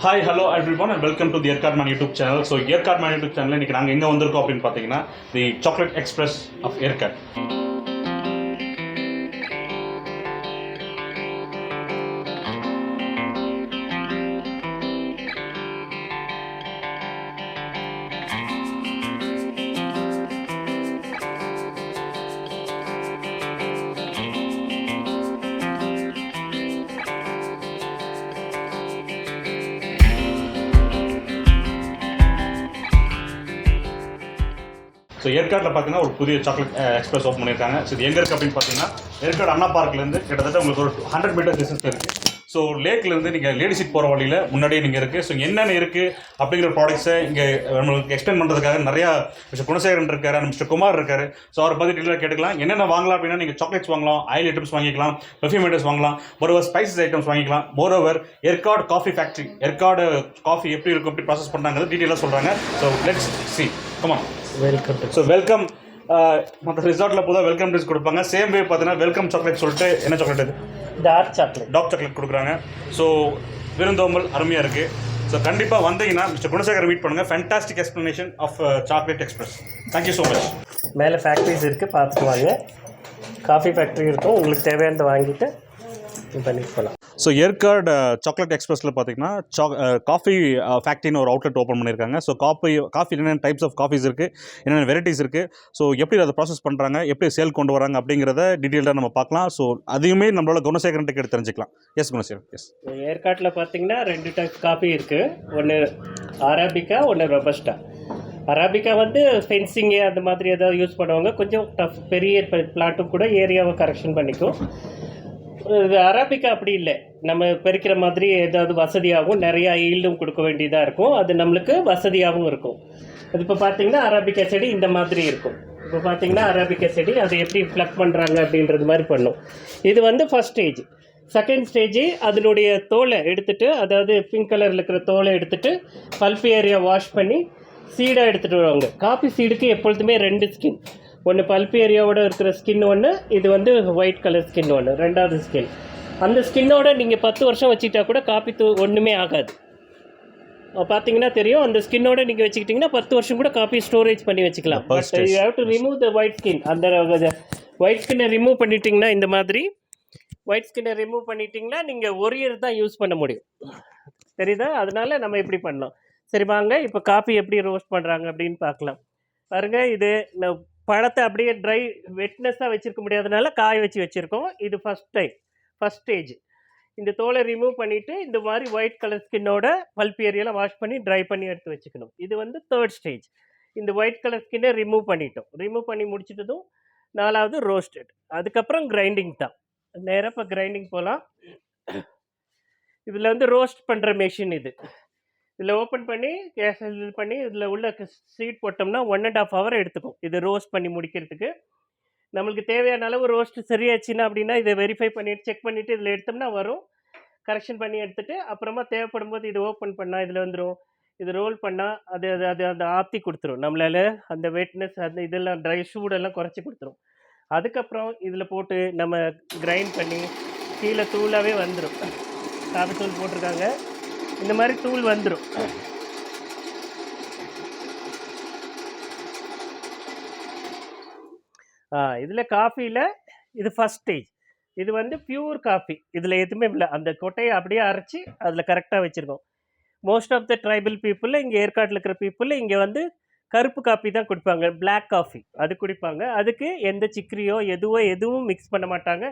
Hi, hello everyone and welcome to the Aircard Man YouTube channel. So Aircard Man YouTube channel இன்னைக்கு நாங்கள் எங்கே வந்திருக்கோம் அப்படின்னு பார்த்தீங்கன்னா the chocolate express of Yercaud. So ஏற்காட்டில் பார்த்தீங்கன்னா ஒரு புதிய சாக்லேட் எக்ஸ்பிரஸ் ஓப்பன் பண்ணியிருக்காங்க. ஸோ இது எங்கே இருக்குது அப்படின்னு பார்த்தீங்கன்னா ஏற்காடு அண்ணா பார்க்லேருந்து கிட்டத்தட்ட உங்களுக்கு ஒரு 100 மீட்டர் டிஸ்டன்ஸ் இருக்குது. ஸோ லேக்லேருந்து நீங்கள் லேடி சீட் போகிற வழியில் முன்னாடியே நீங்கள் இருக்குது. ஸோ என்னென்ன இருக்குது அப்படிங்கிற ப்ராடக்ட்ஸை இங்கே நம்மளுக்கு எக்ஸ்பிளைன் பண்ணுறதுக்காக நிறையா மிஸ்டர் குணசேகரன் இருக்கார், மிஸ்டர் குமார் இருக்கார். ஸோ அவரை பற்றி டீட்டெயிலாக கேட்டுக்கலாம். என்னென்ன வாங்கலாம் அப்படின்னா நீங்கள் சாக்லேட்ஸ் வாங்கலாம், ஆயில் ஐட்டம்ஸ் வாங்கிக்கலாம், பெர்ஃப்யூம் ஐட்டம்ஸ் வாங்கலாம், மோரோவர் ஸ்பைசஸ் ஐட்டம்ஸ் வாங்கிக்கலாம். Moreover Yercaud coffee factory, Yercaud coffee எப்படி இருக்கும், எப்படி ப்ராசஸ் பண்ணுறாங்கிறது டீட்டெயிலாக சொல்கிறாங்க. So let's see come on. Welcome. So welcome. மற்ற ரிசார்ட்டில் போதும் வெல்கம் ட்ரிங்க்ஸ் கொடுப்பாங்க. சேம் வே பார்த்தீங்கன்னா வெல்கம் சாக்லேட் சொல்லிட்டு என்ன சாக்லேட் இது டார்க் சாக்லேட் கொடுக்குறாங்க. ஸோ விருந்தோம்பல் அருமையாக இருக்குது. ஸோ கண்டிப்பாக வந்தீங்கன்னா மிஸ்டர் குணசேகர் மீட் பண்ணுங்கள். Fantastic explanation of chocolate express. Thank you so much. மேலே ஃபேக்ட்ரிஸ் இருக்குது, பார்த்துட்டு வாங்க. காஃபி ஃபேக்ட்ரி இருக்கும், உங்களுக்கு தேவையானதை வாங்கிட்டு பண்ணிட்டு போகலாம். ஸோ ஏற்காடு சாக்லேட் எக்ஸ்பிரஸில் பார்த்தீங்கன்னா காஃபி ஃபேக்ட்ரின்னு ஒரு அவுட்லெட் ஓப்பன் பண்ணியிருக்காங்க. ஸோ காஃபி என்னென்ன டைப்ஸ் ஆஃப் காஃபீஸ் இருக்குது, என்னென்ன வெரைட்டிஸ் இருக்குது, ஸோ எப்படி அதை ப்ராசஸ் பண்ணுறாங்க, எப்படி சேல் கொண்டு வராங்க அப்படிங்கிறத டீட்டெயிலாக நம்ம பார்க்கலாம். ஸோ அதையுமே நம்மளோட குணசேகரன் கேட்டு தெரிஞ்சுக்கலாம். எஸ் குணசேகரன். எஸ், ஏற்காட்டில் பார்த்தீங்கன்னா 2 டைப் காஃபி இருக்குது. ஒன்று அரபிக்கா, ஒன்று ரொபஸ்டா. அரபிக்கா வந்து ஃபென்சிங்கு அந்த மாதிரி ஏதாவது யூஸ் பண்ணுவாங்க. கொஞ்சம் டஃப், பெரிய பிளாட்டும் கூட ஏரியாவை கரெக்ஷன் பண்ணிக்கும். இது அரபிக்கா அப்படி இல்லை, நம்ம பறிக்கிற மாதிரி ஏதாவது வசதியாகவும் நிறையா ஈல்டும் கொடுக்க வேண்டியதாக இருக்கும். அது நம்மளுக்கு வசதியாகவும் இருக்கும். அது இப்போ பார்த்தீங்கன்னா அரபிக்கா செடி இந்த மாதிரி இருக்கும். இப்போ பார்த்தீங்கன்னா அரபிக்கா செடி அதை எப்படி ஃப்ளக் பண்ணுறாங்க அப்படின்றது மாதிரி பண்ணும். இது வந்து ஃபஸ்ட் ஸ்டேஜ். செகண்ட் ஸ்டேஜ் அதனுடைய தோலை எடுத்துகிட்டு, அதாவது பிங்க் கலரில் இருக்கிற தோலை எடுத்துகிட்டு பல்ப் ஏரியா வாஷ் பண்ணி சீடாக எடுத்துகிட்டு வருவாங்க. காஃபி சீடுக்கு எப்பொழுதுமே 2 ஸ்கின், ஒன்று பல்ப் ஏரியாவோட இருக்கிற ஸ்கின் ஒன்று, இது வந்து ஒயிட் கலர் ஸ்கின் ஒன்று, 2வது ஸ்கின். அந்த ஸ்கின்னோட நீங்கள் 10 வருஷம் வச்சுக்கிட்டா கூட காப்பி ஒன்றுமே ஆகாது. பார்த்தீங்கன்னா தெரியும், அந்த ஸ்கின்னோட நீங்கள் வச்சுக்கிட்டிங்கன்னா 10 வருஷம் கூட காப்பி ஸ்டோரேஜ் பண்ணி வச்சுக்கலாம். But you have to remove the white skin. அந்த ஒயிட் ஸ்கின்னை ரிமூவ் பண்ணிட்டீங்கன்னா, இந்த மாதிரி ஒயிட் ஸ்கின்னை ரிமூவ் பண்ணிட்டீங்கன்னா நீங்கள் 1 இயர் தான் யூஸ் பண்ண முடியும். தெரியுதா? அதனால நம்ம எப்படி பண்ணலாம். சரி வாங்க, இப்போ காஃபி எப்படி ரோஸ்ட் பண்ணுறாங்க அப்படின்னு பார்க்கலாம். பாருங்கள், இது பழத்தை அப்படியே ட்ரை வெட்னஸாக வச்சுருக்க முடியாதனால காய வச்சுருக்கோம். இது ஃபஸ்ட் ஸ்டேஜ். இந்த தோலை ரிமூவ் பண்ணிவிட்டு இந்த மாதிரி ஒயிட் கலர் ஸ்கின்னோட பல்ப் ஏரியாவில் வாஷ் பண்ணி ட்ரை பண்ணி எடுத்து வச்சுக்கணும். இது வந்து 3rd ஸ்டேஜ். இந்த ஒயிட் கலர் ஸ்கின்னை ரிமூவ் பண்ணிட்டோம். ரிமூவ் பண்ணி முடிச்சிட்டதும் 4வது ரோஸ்டட். அதுக்கப்புறம் கிரைண்டிங் தான். நேராக இப்போ கிரைண்டிங் போகலாம். இதில் வந்து ரோஸ்ட் பண்ணுற மெஷின் இது. இதில் ஓப்பன் பண்ணி கேஸ் இது பண்ணி இதில் உள்ள சீட் போட்டோம்னா 1.5 hour எடுத்துக்கும் இது ரோஸ்ட் பண்ணி முடிக்கிறதுக்கு. நம்மளுக்கு தேவையான அளவு ரோஸ்ட் சரியாச்சுன்னா அப்படின்னா இதை வெரிஃபை பண்ணிவிட்டு செக் பண்ணிவிட்டு இதில் எடுத்தோம்னா வரும். கரெக்ஷன் பண்ணி எடுத்துகிட்டு அப்புறமா தேவைப்படும் போது இது ஓப்பன் பண்ணால் இதில் வந்துடும். இது ரோல் பண்ணால் அது அது அது அந்த ஆற்றி கொடுத்துரும். நம்மளால் அந்த வெட்னஸ் அந்த இதெல்லாம் ட்ரை சூடெல்லாம் குறைச்சி கொடுத்துரும். அதுக்கப்புறம் இதில் போட்டு நம்ம கிரைண்ட் பண்ணி கீழே தூளாகவே வந்துடும். காபி தூள் போட்டிருக்காங்க, இந்த மாதிரி தூள் வந்துடும். இதில் காஃபியில் இது ஃபஸ்ட் ஸ்டேஜ். இது வந்து பியூர் காஃபி. இதில் எதுவுமே இல்லை, அந்த கொட்டையை அப்படியே அரைச்சி அதில் கரெக்டாக வச்சுருக்கோம். Most of the tribal people, இங்கே ஏற்காட்டில் இருக்கிற பீப்புள் இங்கே வந்து கருப்பு காஃபி தான் குடிப்பாங்க, பிளாக் காஃபி அது குடிப்பாங்க. அதுக்கு எந்த சிக்கரியோ எதுவும் மிக்ஸ் பண்ண மாட்டாங்க.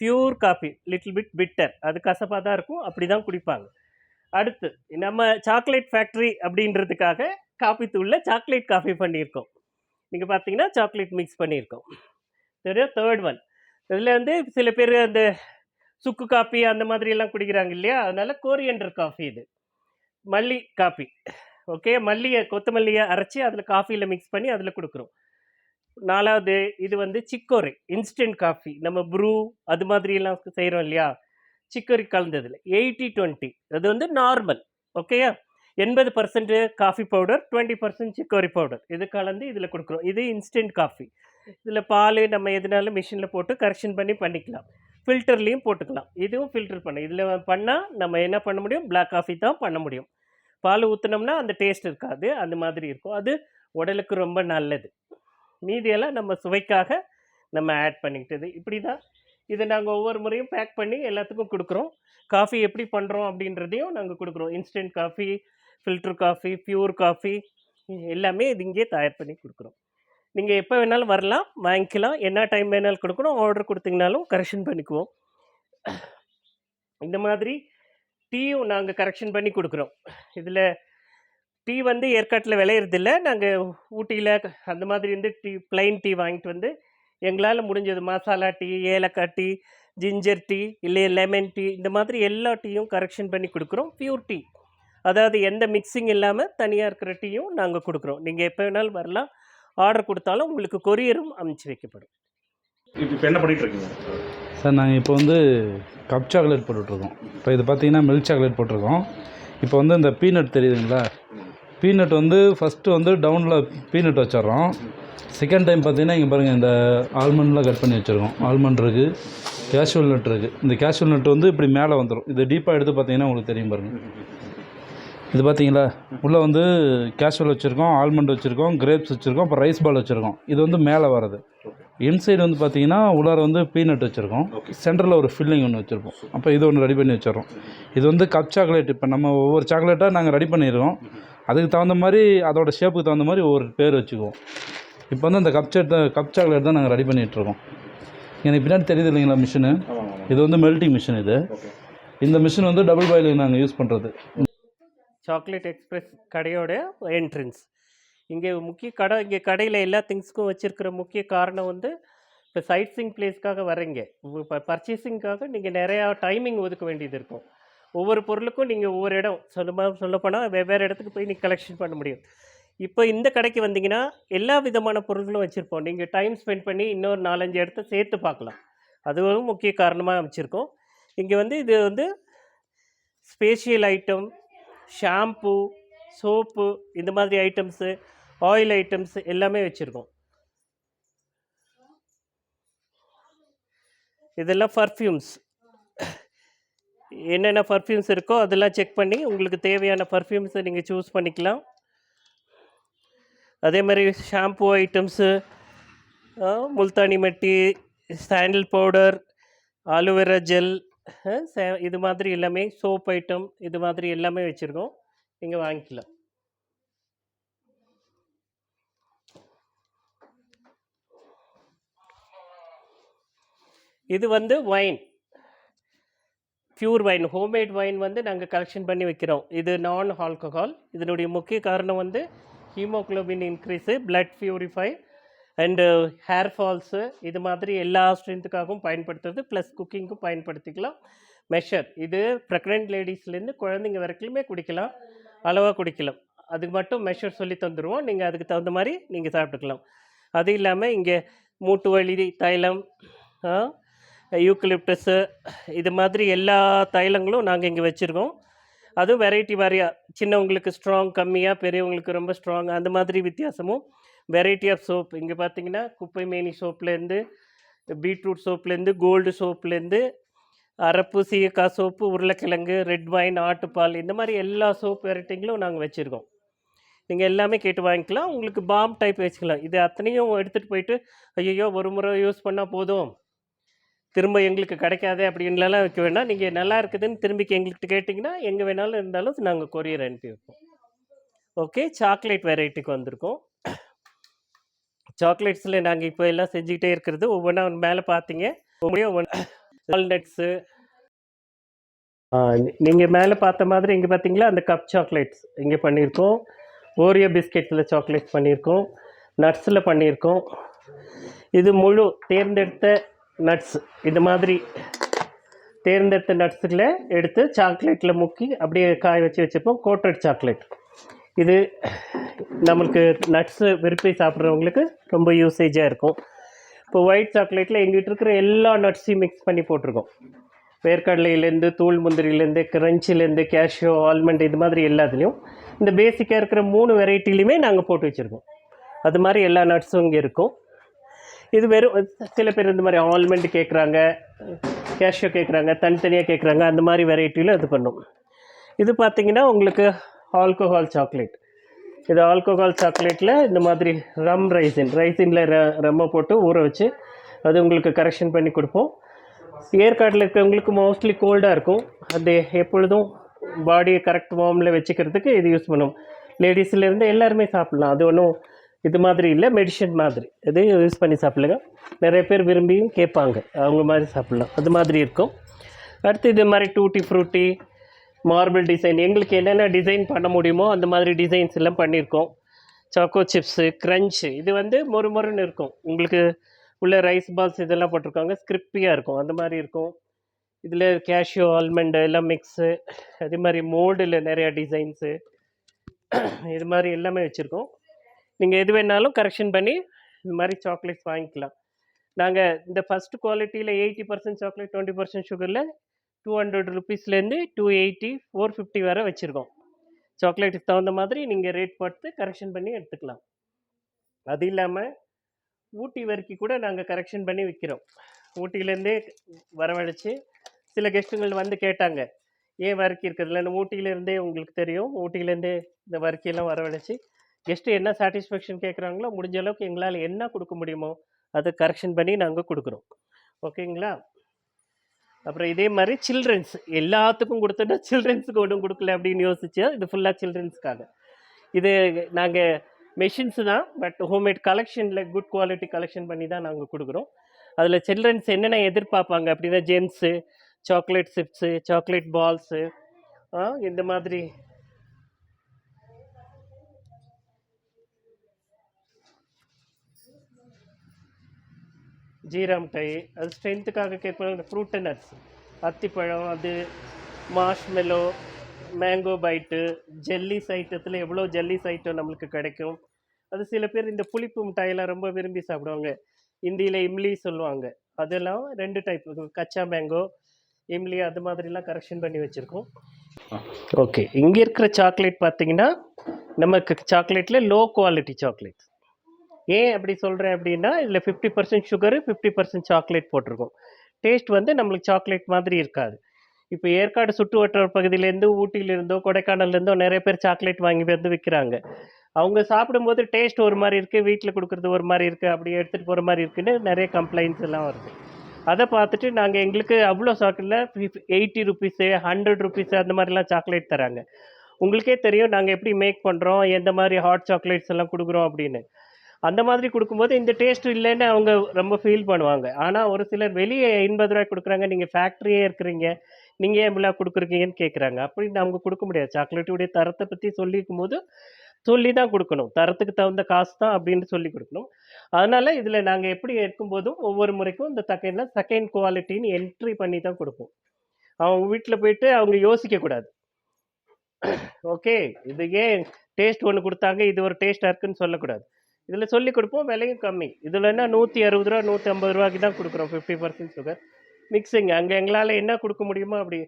Pure coffee, little bit bitter, அது கசப்பாக தான் இருக்கும், அப்படி தான் குடிப்பாங்க. அடுத்து நம்ம சாக்லேட் ஃபேக்ட்ரி அப்படின்றதுக்காக காஃபி தூளில் சாக்லேட் காஃபி பண்ணியிருக்கோம். நீங்கள் பார்த்தீங்கன்னா சாக்லேட் மிக்ஸ் பண்ணியிருக்கோம். தெரியும். 3rd ஒன், இதில் வந்து சில பேர் அந்த சுக்கு காஃபி அந்த மாதிரியெல்லாம் குடிக்கிறாங்க இல்லையா, அதனால கோரியண்டர் காஃபி. இது மல்லி காஃபி. ஓகே, கொத்தமல்லியை அரைச்சி அதில் காஃபியில் மிக்ஸ் பண்ணி அதில் கொடுக்குறோம். 4வது இது வந்து சிக்கோரி இன்ஸ்டன்ட் காஃபி. நம்ம ப்ரூ அது மாதிரியெல்லாம் செய்கிறோம் இல்லையா, சிக்கரி கலந்ததில் 80-20. அது வந்து நார்மல். ஓகேயா, 80% காஃபி பவுடர், 20% சிக்கோரி பவுடர், இது கலந்து இதில் கொடுக்குறோம். இது இன்ஸ்டன்ட் காஃபி. இதில் பால் நம்ம எதுனாலும் மிஷினில் போட்டு கரெக்ஷன் பண்ணிக்கலாம். ஃபில்டர்லேயும் போட்டுக்கலாம். இதுவும் ஃபில்டர் பண்ண இதில் பண்ணால் நம்ம என்ன பண்ண முடியும், பிளாக் காஃபி தான் பண்ண முடியும். பால் ஊற்றுனோம்னா அந்த டேஸ்ட் இருக்காது, அந்த மாதிரி இருக்கும். அது உடலுக்கு ரொம்ப நல்லது. மீதியெல்லாம் நம்ம சுவைக்காக நம்ம ஆட் பண்ணிக்கிட்டது இப்படி தான். இதை நாங்கள் ஒவ்வொரு முறையும் பேக் பண்ணி எல்லாத்துக்கும் கொடுக்குறோம். காஃபி எப்படி பண்ணுறோம் அப்படின்றதையும் நாங்கள் கொடுக்குறோம். Instant coffee, filter coffee, pure coffee எல்லாமே இது இங்கே தயார் பண்ணி கொடுக்குறோம். நீங்கள் எப்போ வேணாலும் வரலாம், வாங்கிக்கலாம். என்ன டைம் வேணாலும் கொடுக்கணும். ஆர்டர் கொடுத்தீங்கனாலும் கரெக்ஷன் பண்ணிக்குவோம். இந்த மாதிரி டீயும் நாங்கள் கரெக்ஷன் பண்ணி கொடுக்குறோம். இதில் டீ வந்து ஏற்காட்டில் விளையிறதில்ல. நாங்கள் ஊட்டியில் அந்த மாதிரி இருந்து டீ ப்ளைன் டீ வாங்கிட்டு வந்து எங்களால் முடிஞ்சது மசாலா டீ, ஏலக்காய் டீ, ஜிஞ்சர் டீ, இல்லை லெமன் டீ, இந்த மாதிரி எல்லா டீயும் கரெக்ஷன் பண்ணி கொடுக்குறோம். பியூர் டீ, அதாவது எந்த மிக்சிங் இல்லாமல் தனியாக இருக்கிற டீயும் நாங்கள் கொடுக்குறோம். நீங்கள் எப்போ வேணாலும் வரலாம். ஆர்டர் கொடுத்தாலும் உங்களுக்கு கொரியரும் அனுப்பிச்சி வைக்கப்படும். இப்போ என்ன பண்ணிட்டு இருக்கீங்க சார்? நாங்கள் இப்போ வந்து கப் சாக்லேட் போட்டுட்ருக்கோம். இப்போ இது பார்த்தீங்கன்னா மில்க் சாக்லேட் போட்டிருக்கோம். இப்போ வந்து இந்த பீனட் தெரியுதுங்களா, பீனட் வந்து ஃபஸ்ட்டு வந்து டவுனில் பீனட் வச்சிட்றோம். செகண்ட் டைம் பார்த்தீங்கன்னா இங்கே பாருங்கள், இந்த ஆல்மண்ட்லாம் கட் பண்ணி வச்சுருக்கோம். ஆல்மண்ட் இருக்குது, கேஷ்யூல் நட் இருக்குது. இந்த கேஷ்யூல் நட் வந்து இப்படி மேலே வந்துடும். இது டீப்பாக எடுத்து பார்த்தீங்கன்னா உங்களுக்கு தெரியும் பாருங்கள். இது பார்த்தீங்களா, உள்ளே வந்து கேஷ்யூல் வச்சுருக்கோம், ஆல்மண்ட் வச்சுருக்கோம், கிரேப்ஸ் வச்சுருக்கோம், அப்புறம் ரைஸ் பால் வச்சுருக்கோம். இது வந்து மேலே வர்றது. இன்சைடு வந்து பார்த்தீங்கன்னா உள்ளார வந்து பீனட் வச்சுருக்கோம், சென்டரில் ஒரு ஃபில்லிங் ஒன்று வச்சுருப்போம். அப்போ இது ஒன்று ரெடி பண்ணி வச்சிடறோம். இது வந்து கப் சாக்லேட். இப்போ நம்ம ஒவ்வொரு சாக்லேட்டாக நாங்கள் ரெடி பண்ணிடுவோம். அதுக்கு தகுந்த மாதிரி அதோட ஷேப்புக்கு தகுந்த மாதிரி ஒவ்வொரு பேர் வச்சுக்குவோம். இப்போ வந்து அந்த கப் சாக்லேட் தான் நாங்கள் ரெடி பண்ணிகிட்ருக்கோம். எனக்கு பின்னாடி தெரியுது இல்லைங்களா மிஷினு, இது வந்து மெல்ட்டிங் மிஷின். இது இந்த மிஷின் வந்து டபுள் பாயிலிங் நாங்கள் யூஸ் பண்ணுறது. சாக்லேட் எக்ஸ்பிரஸ் கடையோட என்ட்ரன்ஸ் இங்கே முக்கிய கடை. இங்கே கடையில் எல்லா திங்ஸ்க்கும் வச்சுருக்கிற முக்கிய காரணம் வந்து இப்போ சைட் சீயிங் பிளேஸ்க்காக வரீங்க, இப்போ பர்ச்சேசிங்காக நீங்கள் நிறையா டைமிங் ஒதுக்க வேண்டியது இருக்கும். ஒவ்வொரு பொருளுக்கும் நீங்கள் ஒவ்வொரு இடம் சொல்லப்போனால் வெவ்வேறு இடத்துக்கு போய் நீங்கள் கலெக்ஷன் பண்ண முடியும். இப்போ இந்த கடைக்கு வந்தீங்கன்னா எல்லா விதமான பொருட்களும் வச்சுருப்போம். நீங்கள் டைம் ஸ்பெண்ட் பண்ணி இன்னொரு 4-5 இடத்த சேர்த்து பார்க்கலாம். அதுவும் முக்கிய காரணமாக வச்சுருக்கோம். இங்கே வந்து இது வந்து ஸ்பேஷியல் ஐட்டம், ஷாம்பு, சோப்பு, இந்த மாதிரி ஐட்டம்ஸு, ஆயில் ஐட்டம்ஸ் எல்லாமே வச்சுருக்கோம். இதெல்லாம் பர்ஃப்யூம்ஸ். என்னென்ன பர்ஃப்யூம்ஸ் இருக்கோ அதெல்லாம் செக் பண்ணி உங்களுக்கு தேவையான பர்ஃப்யூம்ஸை நீங்கள் சூஸ் பண்ணிக்கலாம். அதே மாதிரி ஷாம்பு ஐட்டம்ஸு, முல்தானி மட்டி, சாண்டில் பவுடர், ஆலோவேரா ஜெல், இது மாதிரி எல்லாமே சோப் ஐட்டம், இது மாதிரி எல்லாமே வச்சுருக்கோம். நீங்கள் வாங்கிக்கலாம். இது வந்து wine, pure wine, homemade wine வந்து நாங்கள் கலெக்ஷன் பண்ணி வைக்கிறோம். இது நான் ஆல்கஹால். இதனுடைய முக்கிய காரணம் வந்து haemoglobin increase, blood purify and hair falls, இது மாதிரி எல்லா ஸ்ட்ரென்த்துக்காகவும் பயன்படுத்துறது. ப்ளஸ் குக்கிங்க்கும் பயன்படுத்திக்கலாம். மெஷர், இது ப்ரெக்னென்ட் லேடிஸ்லேருந்து குழந்தைங்க வரைக்குமே குடிக்கலாம், அளவாக குடிக்கலாம். அதுக்கு மட்டும் மெஷர் சொல்லி தந்துடுவோம். நீங்கள் அதுக்கு தகுந்த மாதிரி நீங்கள் சாப்பிட்டுக்கலாம். அது இல்லாமல் இங்கே மூட்டு வலி தைலம், யூக்கலிப்டஸு, இது மாதிரி எல்லா தைலங்களும் நாங்கள் இங்கே வச்சுருக்கோம். அதுவும் வெரைட்டி வாரியாக, சின்னவங்களுக்கு ஸ்ட்ராங் கம்மியாக, பெரியவங்களுக்கு ரொம்ப ஸ்ட்ராங், அந்த மாதிரி வித்தியாசமும். வெரைட்டி ஆஃப் சோப் இங்கே பார்த்தீங்கன்னா குப்பை மேனி சோப்லேருந்து, பீட்ரூட் சோப்லேருந்து, கோல்டு சோப்லேருந்து, அரப்பு, சீயக்காய் சோப்பு, உருளைக்கிழங்கு, ரெட் வைன், ஆட்டுப்பால், இந்த மாதிரி எல்லா சோப் வெரைட்டிங்களும் நாங்கள் வச்சுருக்கோம். நீங்கள் எல்லாமே கேட்டு வாங்கிக்கலாம். உங்களுக்கு பாம் டைப் வச்சுக்கலாம். இது அத்தனையும் எடுத்துகிட்டு போயிட்டு ஐயோ ஒரு முறை யூஸ் பண்ணால் போதும், திரும்ப எங்களுக்கு கிடைக்காதே அப்படின்லாம் வைக்க வேண்டாம். நீங்கள் நல்லா இருக்குதுன்னு திரும்பி எங்கள்கிட்ட கேட்டிங்கன்னா எங்கே வேணாலும் இருந்தாலும் நாங்கள் கொரியர் அனுப்பி வைப்போம். ஓகே, சாக்லேட் வெரைட்டிக்கு வந்திருக்கோம். சாக்லேட்ஸில் நாங்கள் இப்போ எல்லாம் செஞ்சுக்கிட்டே இருக்கிறது ஒவ்வொன்றா மேலே பார்த்தீங்க. வால்நட்ஸு, நீங்கள் மேலே பார்த்த மாதிரி இங்கே பார்த்தீங்களா அந்த கப் சாக்லேட்ஸ் இங்கே பண்ணியிருக்கோம். ஓரியோ பிஸ்கெட்ஸில் சாக்லேட்ஸ் பண்ணியிருக்கோம். நட்ஸில் பண்ணியிருக்கோம். இது முழு தேர்ந்தெடுத்த நட்ஸ், இது மாதிரி தேர்ந்தெடுத்த நட்ஸுகளை எடுத்து சாக்லேட்டில் முக்கி அப்படியே காய வச்சு வச்சுப்போம். கோட்டட் சாக்லேட், இது நம்மளுக்கு நட்ஸு விருப்பி சாப்பிட்றவங்களுக்கு ரொம்ப யூசேஜாக இருக்கும். இப்போ ஒயிட் சாக்லேட்டில் எங்கிட்ட இருக்கிற எல்லா நட்ஸையும் மிக்ஸ் பண்ணி போட்டிருக்கோம். வேர்க்கடலையிலேருந்து, தூள் முந்திரிலேருந்து, கிரன்ச்சிலேருந்து, கேஷ்யூ, ஆல்மண்ட், இது மாதிரி எல்லாத்துலேயும் இந்த பேசிக்காக இருக்கிற 3 வெரைட்டிலையுமே நாங்கள் போட்டு வச்சுருக்கோம். அது மாதிரி எல்லா நட்ஸும் இங்கே இருக்கும். இது வெறும் சில பேர் இந்த மாதிரி ஆல்மண்ட் கேட்குறாங்க, கேஷ்யூ கேட்குறாங்க, தனித்தனியாக கேட்குறாங்க, அந்த மாதிரி வெரைட்டியில் இது பண்ணும். இது பார்த்தீங்கன்னா உங்களுக்கு ஆல்கோஹால் சாக்லேட். இது ஆல்கோஹால் சாக்லேட்டில் இந்த மாதிரி ரைசினில் ரம்மை போட்டு ஊற வச்சு அது உங்களுக்கு கரெக்ஷன் பண்ணி கொடுப்போம். ஏற்காட்டில் இருக்கிறவங்களுக்கு மோஸ்ட்லி கோல்டாக இருக்கும், அது எப்பொழுதும் பாடியை கரெக்ட் வார்மில் வச்சுக்கிறதுக்கு இது யூஸ் பண்ணுவோம். லேடிஸ்லேருந்து எல்லாருமே சாப்பிட்லாம், அது ஒன்றும் இது மாதிரி இல்லை, மெடிசன் மாதிரி இது யூஸ் பண்ணி சாப்பிடுங்க. நிறைய பேர் விரும்பியும் கேட்பாங்க, அவங்க மாதிரி சாப்பிட்லாம், அது மாதிரி இருக்கும். அடுத்து இது மாதிரி டூட்டி ஃப்ரூட்டி, மார்பிள் டிசைன், எங்களுக்கு என்னென்ன டிசைன் பண்ண முடியுமோ அந்த மாதிரி டிசைன்ஸ் எல்லாம் பண்ணியிருக்கோம். சாக்கோ சிப்ஸு, க்ரன்ச்சு, இது வந்து மொறுன்னு இருக்கும், உங்களுக்கு உள்ள ரைஸ் பால்ஸ் இதெல்லாம் போட்டிருக்காங்க, ஸ்கிரிப்பியாக இருக்கும், அந்த மாதிரி இருக்கும். இதில் கேஷ்யூ, ஆல்மண்டு எல்லாம் மிக்ஸு, அதே மாதிரி மோல்டில் நிறையா டிசைன்ஸு, இது மாதிரி எல்லாமே வச்சுருக்கோம். நீங்கள் எது வேணாலும் கரெக்ஷன் பண்ணி இந்த மாதிரி சாக்லேட்ஸ் வாங்கிக்கலாம். நாங்கள் இந்த ஃபஸ்ட் குவாலிட்டியில் 80% சாக்லேட், 20% சுகரில் 200 ருபீஸ்லேருந்து 280, 450 வரை வச்சுருக்கோம். சாக்லேட்டுக்கு தகுந்த மாதிரி நீங்கள் ரேட் பார்த்து கரெக்ஷன் பண்ணி எடுத்துக்கலாம். அது இல்லாமல் ஊட்டி வரைக்கும் கூட நாங்கள் கரெக்ஷன் பண்ணி விற்கிறோம். ஊட்டியிலேருந்தே வரவழைச்சி சில கெஸ்ட்டுங்கள் வந்து கேட்டாங்க, ஏன் வறுக்கி இருக்கிறதுல, ஊட்டியிலேருந்தே உங்களுக்கு தெரியும், ஊட்டியிலேருந்தே இந்த வறுக்கியெல்லாம் வரவழைச்சி கெஸ்ட்டு என்ன சாட்டிஸ்ஃபேக்ஷன் கேட்குறாங்களோ முடிஞ்ச அளவுக்கு எங்களால் என்ன கொடுக்க முடியுமோ அதை கரெக்ஷன் பண்ணி நாங்கள் கொடுக்குறோம். ஓகேங்களா? அப்புறம் இதே மாதிரி சில்ட்ரன்ஸ் எல்லாத்துக்கும் கொடுத்தோன்னா சில்ட்ரன்ஸுக்கு ஒன்றும் கொடுக்கல அப்படின்னு யோசிச்சு, இது ஃபுல்லாக சில்ட்ரன்ஸ்க்காக. இது நாங்கள் மெஷின்ஸு தான், பட் ஹோம்மேட் கலெக்ஷனில் குட் குவாலிட்டி கலெக்ஷன் பண்ணி தான் நாங்கள் கொடுக்குறோம். அதில் சில்ட்ரன்ஸ் என்னென்ன எதிர்பார்ப்பாங்க அப்படின்னா gems, chocolate chips, chocolate balls, இந்த மாதிரி ஜீரா மிட்டாய், அது ஸ்ட்ரென்த்துக்காக கேட்பாங்க. ஃப்ரூட் அண்ட் நட்ஸ், அத்திப்பழம், அது மார்ஷ்மெலோ, மேங்கோ பைட்டு, ஜெல்லிஸ் ஐட்டத்தில் எவ்வளோ ஜெல்லிஸ் ஐட்டம் நம்மளுக்கு கிடைக்கும். அது சில பேர் இந்த புளிப்பு மிட்டாயெல்லாம் ரொம்ப விரும்பி சாப்பிடுவாங்க, இந்தியில் இம்லி சொல்லுவாங்க, அதெல்லாம் 2 டைப், கச்சா மேங்கோ, இம்லி, அது மாதிரிலாம் கரெக்ஷன் பண்ணி வச்சுருக்கோம். ஓகே, இங்கே இருக்கிற சாக்லேட் பார்த்தீங்கன்னா நமக்கு சாக்லேட்டில் லோ குவாலிட்டி சாக்லேட். ஏன் அப்படி சொல்கிறேன் அப்படின்னா, இதில் 50% சுகரு, 50% சாக்லேட் போட்டிருக்கோம். டேஸ்ட் வந்து நம்மளுக்கு சாக்லேட் மாதிரி இருக்காது. இப்போ ஏற்காடு சுற்று வட்டார பகுதியிலேருந்து, ஊட்டியிலேருந்தோ, கொடைக்கானல்லேருந்தோ நிறைய பேர் சாக்லேட் வாங்கி வந்து விற்கிறாங்க. அவங்க சாப்பிடும்போது டேஸ்ட் ஒரு மாதிரி இருக்குது, வீட்டில் கொடுக்குறது ஒரு மாதிரி இருக்குது, அப்படி எடுத்துகிட்டு போகிற மாதிரி இருக்குன்னு நிறைய கம்ப்ளைண்ட்ஸ் எல்லாம் வருது. அதை பார்த்துட்டு நாங்கள் எங்களுக்கு அவ்வளோ சாக்லேட்டில் 80 ருபீஸு, 100 ருபீஸு அந்த மாதிரிலாம் சாக்லேட் தராங்க. உங்களுக்கே தெரியும் நாங்கள் எப்படி மேக் பண்ணுறோம், எந்த மாதிரி ஹாட் சாக்லேட்ஸ் எல்லாம் கொடுக்குறோம் அப்படின்னு. அந்த மாதிரி கொடுக்கும்போது இந்த டேஸ்ட் இல்லைன்னு அவங்க ரொம்ப ஃபீல் பண்ணுவாங்க. ஆனால் ஒரு சிலர் வெளியே 80 ரூபாய்க்கு கொடுக்குறாங்க, நீங்கள் ஃபேக்ட்ரியே இருக்கிறீங்க, நீங்கள் ஏன் இவ்வளோ கொடுக்குறீங்கன்னு கேட்குறாங்க. அப்படின்னு அவங்க கொடுக்க முடியாது. சாக்லேட்டுடைய தரத்தை பற்றி சொல்லிக்கும் போது சொல்லி தான் கொடுக்கணும், தரத்துக்கு தகுந்த காசு தான் அப்படின்னு சொல்லி கொடுக்கணும். அதனால் இதில் நாங்கள் எப்படி இருக்கும்போதும் ஒவ்வொரு முறைக்கும் இந்த செகண்ட் குவாலிட்டின்னு என்ட்ரி பண்ணி தான் கொடுப்போம். அவங்க வீட்டில் போயிட்டு அவங்க யோசிக்கக்கூடாது, ஓகே இது ஏன் டேஸ்ட் ஒன்று கொடுத்தாங்க, இது ஒரு டேஸ்ட்டாக இருக்குன்னு சொல்லக்கூடாது. இதில் சொல்லி கொடுப்போம், விலையும் கம்மி. இதில் என்ன 160 ரூபா, 150 ரூபாய்க்கு தான் கொடுக்குறோம். 50% சுகர் மிக்சிங். அங்கே எங்களால் என்ன கொடுக்க முடியுமோ அப்படி.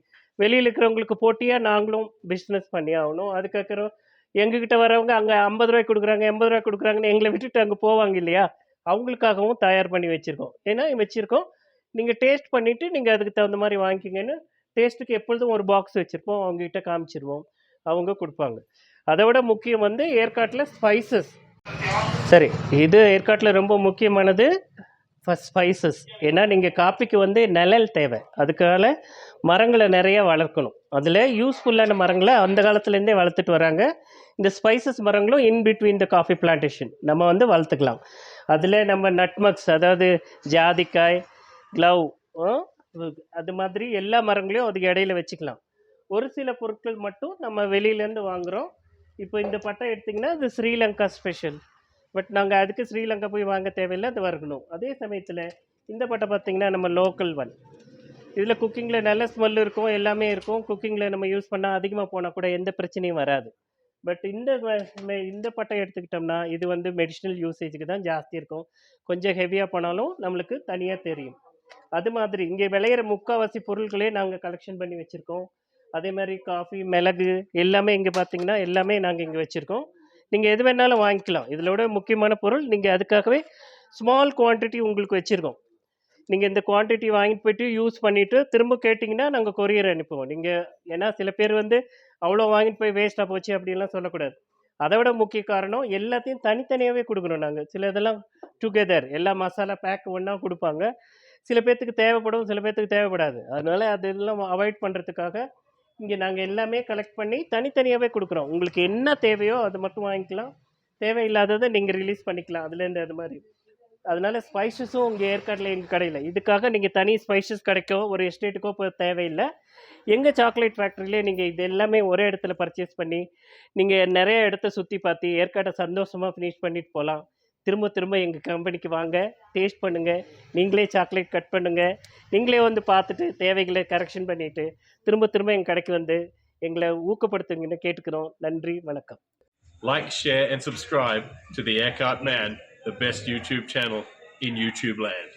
வெளியில் இருக்கிறவங்களுக்கு போட்டியாக நாங்களும் பிஸ்னஸ் பண்ணி ஆகணும். அதுக்கப்புறம் எங்ககிட்ட வரவங்க அங்கே 50 ரூபாய்க்கு கொடுக்குறாங்க, 80 ரூபாய்க்கு கொடுக்குறாங்கன்னு எங்களை விட்டுட்டு அங்கே போவாங்க இல்லையா, அவங்களுக்காகவும் தயார் பண்ணி வச்சுருக்கோம். ஏன்னா வச்சுருக்கோம், நீங்கள் டேஸ்ட் பண்ணிவிட்டு நீங்கள் அதுக்கு தகுந்த மாதிரி வாங்கிக்கிங்கன்னு. டேஸ்ட்டுக்கு எப்பொழுதும் ஒரு பாக்ஸ் வச்சுருப்போம், அவங்ககிட்ட காமிச்சிருவோம், அவங்க கொடுப்பாங்க. அதை விட முக்கியம் வந்து ஏற்காட்டில் ஸ்பைசஸ். சரி, இது ஏற்காட்டில் ரொம்ப முக்கியமானது ஸ்பைசஸ். ஏன்னா நீங்கள் காப்பிக்கு வந்து நிழல் தேவை, அதுக்காக மரங்களை நிறைய வளர்க்கணும். அதில் யூஸ்ஃபுல்லான மரங்களை அந்த காலத்துலேருந்தே வளர்த்துட்டு வராங்க. இந்த ஸ்பைசஸ் மரங்களும் in between the coffee plantation நம்ம வந்து வளர்த்துக்கலாம். அதில் நம்ம நட்மக்ஸ், அதாவது ஜாதிக்காய், க்ளவ், அது மாதிரி எல்லா மரங்களையும் அதுக்கு இடையில வச்சுக்கலாம். ஒரு சில பொருட்கள் மட்டும் நம்ம வெளியிலேருந்து வாங்குகிறோம். இப்போ இந்த பட்டை எடுத்திங்கன்னா இது ஸ்ரீலங்கா ஸ்பெஷல், பட் நாங்கள் அதுக்கு ஸ்ரீலங்கா போய் வாங்க தேவையில்லை, அது வரணும். அதே சமயத்தில் இந்த பட்டை பார்த்திங்கன்னா நம்ம லோக்கல் ஒன். இதில் குக்கிங்கில் நல்ல ஸ்மெல் இருக்கும், எல்லாமே இருக்கும். குக்கிங்கில் நம்ம யூஸ் பண்ணால் அதிகமாக போனால் கூட எந்த பிரச்சனையும் வராது. பட் இந்த பட்டை எடுத்துக்கிட்டோம்னா இது வந்து மெடிஷனல் யூசேஜுக்கு தான் ஜாஸ்தி இருக்கும். கொஞ்சம் ஹெவியாக போனாலும் நம்மளுக்கு தனியாக தெரியும். அது மாதிரி இங்கே விளையிற முக்கால்வாசி பொருட்களே நாங்கள் கலெக்ஷன் பண்ணி வச்சுருக்கோம். அதே மாதிரி காஃபி, மிளகு எல்லாமே இங்கே பார்த்திங்கன்னா எல்லாமே நாங்கள் இங்கே வச்சுருக்கோம். நீங்கள் எது வேணாலும் வாங்கிக்கலாம். இதில் விட முக்கியமான பொருள், நீங்கள் அதுக்காகவே ஸ்மால் குவான்டிட்டி உங்களுக்கு வச்சுருக்கோம். நீங்கள் இந்த குவான்டிட்டி வாங்கிட்டு போயிட்டு யூஸ் பண்ணிவிட்டு திரும்ப கேட்டிங்கன்னா நாங்கள் கொரியர் அனுப்புவோம். நீங்கள் ஏன்னா சில பேர் வந்து அவ்வளோ வாங்கிட்டு போய் வேஸ்ட்டாக போச்சு அப்படின்லாம் சொல்லக்கூடாது. அதை விட முக்கிய காரணம் எல்லாத்தையும் தனித்தனியாகவே கொடுக்கணும். நாங்கள் சில இதெல்லாம் டுகெதர் எல்லா மசாலா பேக் ஒன்றா கொடுப்பாங்க. சில பேர்த்துக்கு தேவைப்படும், சில பேர்த்துக்கு தேவைப்படாது. அதனால அதெல்லாம் அவாய்ட் பண்ணுறதுக்காக இங்கே நாங்கள் எல்லாமே கலெக்ட் பண்ணி தனித்தனியாகவே கொடுக்குறோம். உங்களுக்கு என்ன தேவையோ அது மட்டும் வாங்கிக்கலாம், தேவையில்லாததை நீங்கள் ரிலீஸ் பண்ணிக்கலாம் அதுலேருந்து. அது மாதிரி அதனால ஸ்பைசஸும் இங்கே ஏற்காட்டில் எங்கள் கடையில் இதுக்காக நீங்கள் தனி ஸ்பைசஸ் கிடைக்கோ ஒரு எஸ்டேட்டுக்கோ இப்போ தேவையில்லை. எங்கள் சாக்லேட் ஃபேக்ட்ரியிலே நீங்கள் இது எல்லாமே ஒரே இடத்துல பர்ச்சேஸ் பண்ணி நீங்கள் நிறைய இடத்த சுற்றி பார்த்து ஏற்காட்டை சந்தோஷமாக ஃபினிஷ் பண்ணிட்டு போகலாம். திரும்ப திரும்ப எங்கள் கம்பெனிக்கு வாங்க, டேஸ்ட் பண்ணுங்கள், நீங்களே சாக்லேட் கட் பண்ணுங்கள், நீங்களே வந்து பார்த்துட்டு தேவைகளை கரெக்ஷன் பண்ணிவிட்டு திரும்ப திரும்ப எங்கள் கடைக்கு வந்து எங்களை ஊக்கப்படுத்துங்கன்னு கேட்டுக்கிறோம். நன்றி, வணக்கம். Like, share, and subscribe to the Eckhart Man, the best YouTube channel in YouTube land.